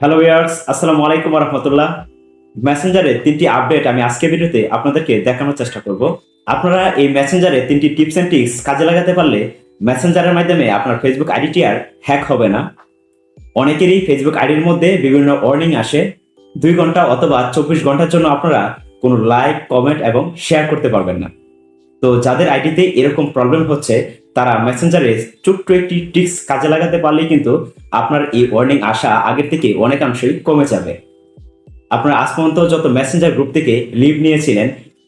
Hello viewers, আসসালামু আলাইকুম ওয়া রাহমাতুল্লাহ। মেসেঞ্জারে ৩টি আপডেট আমি আজকের ভিডিওতে আপনাদেরকে দেখানোর চেষ্টা করব। আপনারা এই মেসেঞ্জারে ৩টি টিপস এন্ড ট্রিক্স কাজে লাগাতে পারলে মেসেঞ্জারের মাধ্যমে আপনার ফেসবুক আইডিটি আর হ্যাক হবে না। অনেকেরই ফেসবুক আইডির মধ্যে বিভিন্ন ওয়ার্নিং আসে। ২ ঘন্টা অথবা ২৪ ঘন্টার জন্য আপনারা কোনো লাইক, কমেন্ট এবং শেয়ার করতে পারবেন না। তো যাদের আইডিতে এরকম প্রবলেম হচ্ছে তারা মেসেঞ্জারে ছোট্ট একটি ট্রিক্স কাজে লাগাতে পারলেই কিন্তু আপনার এই ওয়ার্নিং আসা আগের থেকে অনেকাংশেই কমে যাবে। আপনারা আজ পর্যন্ত যত মেসেঞ্জার গ্রুপ থেকে লিভ নিয়েছিলেন,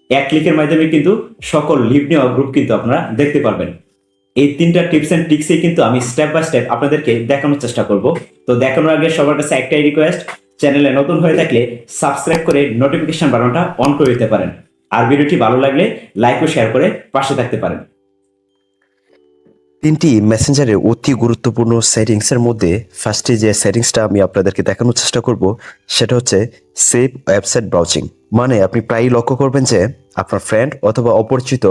এক ক্লিকের মাধ্যমে কিন্তু সকল লিভ নেওয়া গ্রুপ কিন্তু আপনারা দেখতে পারবেন। এই ৩টা টিপস এন্ড ট্রিক্সে কিন্তু আমি স্টেপ বাই স্টেপ আপনাদেরকে দেখানোর চেষ্টা করব। তো দেখানোর আগে সবার কাছে একটাই রিকোয়েস্ট, চ্যানেলে নতুন হয়ে থাকলে সাবস্ক্রাইব করে নোটিফিকেশন বাটনটা অন করে দিতে পারেন। আর ভিডিওটি ভালো লাগলে লাইক ও শেয়ার করে পাশে থাকতে পারেন। তিনটি মেসেঞ্জারের অতি গুরুত্বপূর্ণ সেটিংসের মধ্যে ফার্স্টে যে সেটিংসটা আমি আপনাদেরকে দেখানোর চেষ্টা করব সেটা হচ্ছে সেভ ওয়েবসাইট ব্রাউজিং। মানে আপনি প্রায়ই লক্ষ্য করবেন যে আপনার ফ্রেন্ড অথবা অপরিচিত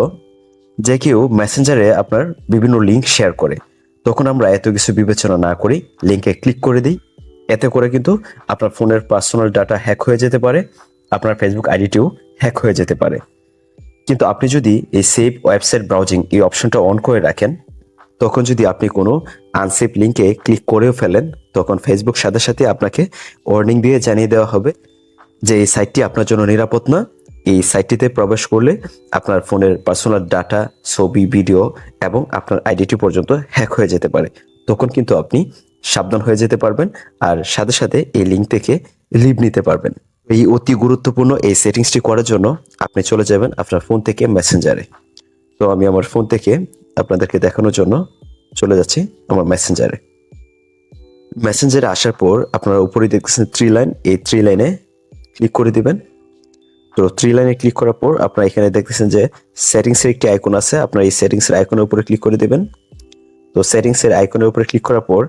যে কেউ মেসেঞ্জারে আপনার বিভিন্ন লিঙ্ক শেয়ার করে, তখন আমরা এত কিছু বিবেচনা না করি লিঙ্কে ক্লিক করে দিই। এতে করে কিন্তু আপনার ফোনের পার্সোনাল ডাটা হ্যাক হয়ে যেতে পারে, আপনার ফেসবুক আইডিটিও হ্যাক হয়ে যেতে পারে। কিন্তু আপনি যদি এই সেভ ওয়েবসাইট ব্রাউজিং এই অপশনটা অন করে রাখেন, তখন যদি আপনি কোনো আনসেফ লিঙ্কে ক্লিক করেও ফেলেন, তখন ফেসবুক সাথে সাথে আপনাকে ওয়ার্নিং দিয়ে জানিয়ে দেওয়া হবে যে এই সাইটটি আপনার জন্য নিরাপদ না। এই সাইটটিতে প্রবেশ করলে আপনার ফোনের পার্সোনাল ডাটা, ছবি, ভিডিও এবং আপনার আইডেন্টি পর্যন্ত হ্যাক হয়ে যেতে পারে। তখন কিন্তু আপনি সাবধান হয়ে যেতে পারবেন আর সাথে সাথে এই লিঙ্ক থেকে লিভ নিতে পারবেন। এই অতি গুরুত্বপূর্ণ এই সেটিংসটি করার জন্য আপনি চলে যাবেন আপনার ফোন থেকে মেসেঞ্জারে। তো আমি আমার ফোন থেকে আপনাদেরকে দেখানোর জন্য চলে যাচ্ছি আমার মেসেঞ্জারে। মেসেঞ্জারে আসার পর আপনারা উপরে দেখতেছেন 3 লাইন, এই 3 লাইনে ক্লিক করে দিবেন। তো 3 লাইনে ক্লিক করার পর আপনারা এখানে দেখতেছেন যে সেটিংসের একটি আইকন আছে, আপনারা এই সেটিংসের আইকনের উপরে ক্লিক করে দিবেন। তো সেটিংসের আইকনের উপরে ক্লিক করার পর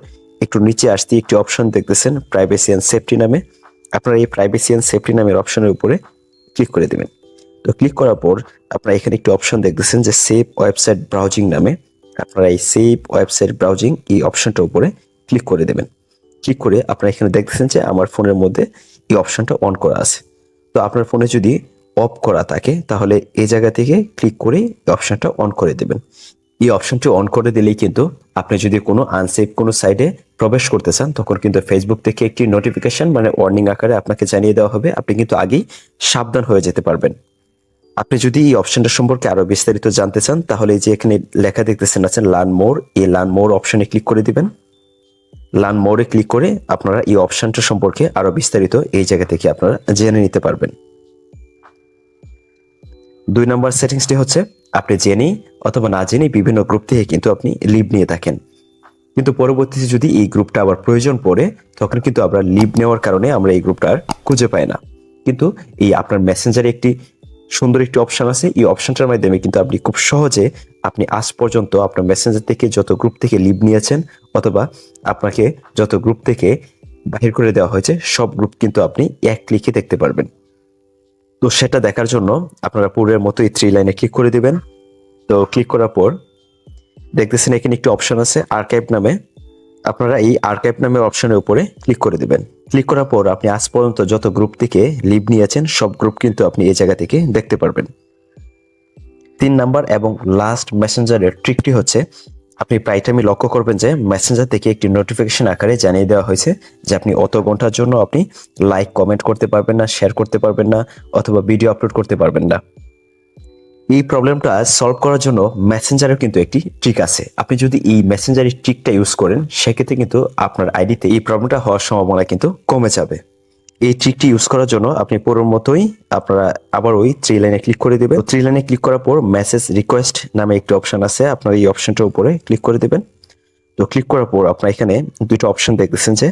একটু নিচে আসতে একটি অপশন দেখতেছেন প্রাইভেসি অ্যান্ড সেফটি নামে। আপনারা এই প্রাইভেসি অ্যান্ড সেফটি নামের অপশনের উপরে ক্লিক করে দিবেন। তো ক্লিক করার পর আপনারা এখানে একটি অপশন দেখতেছেন যে সেভ ওয়েবসাইট ব্রাউজিং নামে। আপনারা এই সেভ ওয়েবসাইট ব্রাউজিং এই অপশনটার উপরে ক্লিক করে দেবেন। ক্লিক করে আপনারা এখানে দেখতেছেন যে আমার ফোনের মধ্যে এই অপশনটা অন করা আছে। তো আপনার ফোনে যদি অফ করা থাকে তাহলে এই জায়গা থেকে ক্লিক করে এই অপশনটা অন করে দেবেন। এই অপশনটি অন করে দিলেই কিন্তু আপনি যদি কোনো আনসেফ কোনো সাইটে প্রবেশ করতে চান, তখন কিন্তু ফেসবুক থেকে একটি নোটিফিকেশন মানে ওয়ার্নিং আকারে আপনাকে জানিয়ে দেওয়া হবে। আপনি কিন্তু আগেই সাবধান হয়ে যেতে পারবেন। আপনি যদি এই অপশনটা সম্পর্কে আরো বিস্তারিত জানতে চান তাহলে এই যে এখানে লেখা দেখতেছেন আছেন লার্ন মোর, এই লার্ন মোর অপশনে ক্লিক করে দিবেন। লার্ন মোরে ক্লিক করে আপনারা এই অপশনটা সম্পর্কে আরো বিস্তারিত এই জায়গা থেকে আপনারা জেনে নিতে পারবেন। 2 নম্বর সেটিংসটি হচ্ছে আপনি জেনেই অথবা না জেনেই বিভিন্ন গ্রুপ থেকে কিন্তু আপনি লিভ নিয়ে থাকেন, কিন্তু পরবর্তীতে যদি এই গ্রুপটা আবার প্রয়োজন পড়ে তখন কিন্তু আমরা লিভ নেওয়ার কারণে আমরা এই গ্রুপটা আর খুঁজে পাই না। কিন্তু এই আপনার মেসেঞ্জারে একটি সুন্দর একটি অপশন আছে, এই অপশনটার মাধ্যমে কিন্তু আপনি খুব সহজে আপনি আজ পর্যন্ত আপনার মেসেঞ্জার থেকে যত গ্রুপ থেকে লিভ নিয়েছেন অথবা আপনাকে যত গ্রুপ থেকে বাহির করে দেওয়া হয়েছে সব গ্রুপ কিন্তু আপনি এক ক্লিকে দেখতে পারবেন। তো সেটা দেখার জন্য আপনারা পূর্বের মতো এই 3 লাইনে ক্লিক করে দিবেন। তো ক্লিক করার পর দেখতেছেন এখানে একটি অপশন আছে আর্কাইভ নামে। আপনারা এই আর্কাইভ নামের অপশনের উপরে ক্লিক করে দিবেন। ক্লিক করার পর আপনি আজ পর্যন্ত যত গ্রুপ থেকে লিভ নিয়েছেন সব গ্রুপ কিন্তু আপনি এই জায়গা থেকে দেখতে পারবেন। 3 নাম্বার এবং লাস্ট মেসেঞ্জারের ট্রিকটি হচ্ছে আপনি প্রায় টাইমই লক্ষ্য করবেন যে মেসেঞ্জার থেকে একটি নোটিফিকেশন আকারে জানিয়ে দেওয়া হয়েছে যে আপনি অত ঘন্টার জন্য আপনি লাইক, কমেন্ট করতে পারবেন না, শেয়ার করতে পারবেন না অথবা ভিডিও আপলোড করতে পারবেন না। এই প্রবলেমটা সলভ করার জন্য মেসেঞ্জারের কিন্তু একটি ট্রিক আছে। আপনি যদি এই মেসেঞ্জারের ট্রিকটা ইউজ করেন সেক্ষেত্রে কিন্তু আপনার আইডিতে এই প্রবলেমটা হওয়ার সম্ভাবনা কিন্তু কমে যাবে। এই ট্রিকটি ইউজ করার জন্য আপনি পুরোর মতোই আপনারা আবার ওই 3 লাইনে ক্লিক করে দিবেন। 3 লাইনে ক্লিক করার পর মেসেজ রিকোয়েস্ট নামে একটি অপশন আছে, আপনারা এই অপশনটার উপরে ক্লিক করে দিবেন। তো ক্লিক করার পর আপনারা এখানে দুটো অপশন দেখতেছেন যে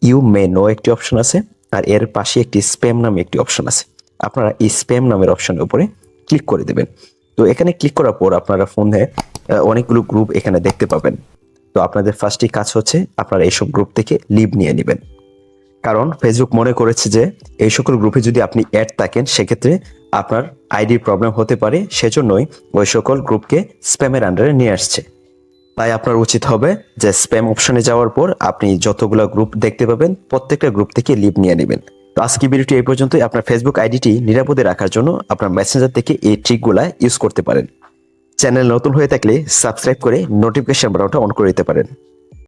ইউ মে নো একটি অপশন আছে আর এর পাশে একটি স্প্যাম নামে একটি অপশন আছে। আপনারা এই স্প্যাম নামের অপশনের উপরে ক্লিক করে দিবেন। তো এখানে ক্লিক করার পর আপনারা ফোনে অনেকগুলো গ্রুপ এখানে দেখতে পাবেন। তো আপনাদের ফার্স্টই কাজ হচ্ছে আপনারা এইসব গ্রুপ থেকে লিভ নিয়ে নেবেন, কারণ ফেসবুক মনে করেছে যে এই সকল গ্রুপে যদি আপনি অ্যাড থাকেন সেক্ষেত্রে আপনার আইডির প্রবলেম হতে পারে, সেজন্যই ওই সকল গ্রুপকে স্প্যামের আন্ডারে নিয়ে আসছে। তাই আপনার উচিত হবে যে স্প্যাম অপশনে যাওয়ার পর আপনি যতগুলো গ্রুপ দেখতে পাবেন প্রত্যেকটা গ্রুপ থেকে লিভ নিয়ে নেবেন। তো আজকে ভিডিওটি এই পর্যন্তই। আপনার ফেসবুক আইডিটি নিরাপদে রাখার জন্য আপনার মেসেঞ্জার থেকে এই ট্রিকগুলা ইউজ করতে পারেন। চ্যানেল নতুন হয়ে থাকলে সাবস্ক্রাইব করে নোটিফিকেশন বাটনটা অন করে দিতে পারেন।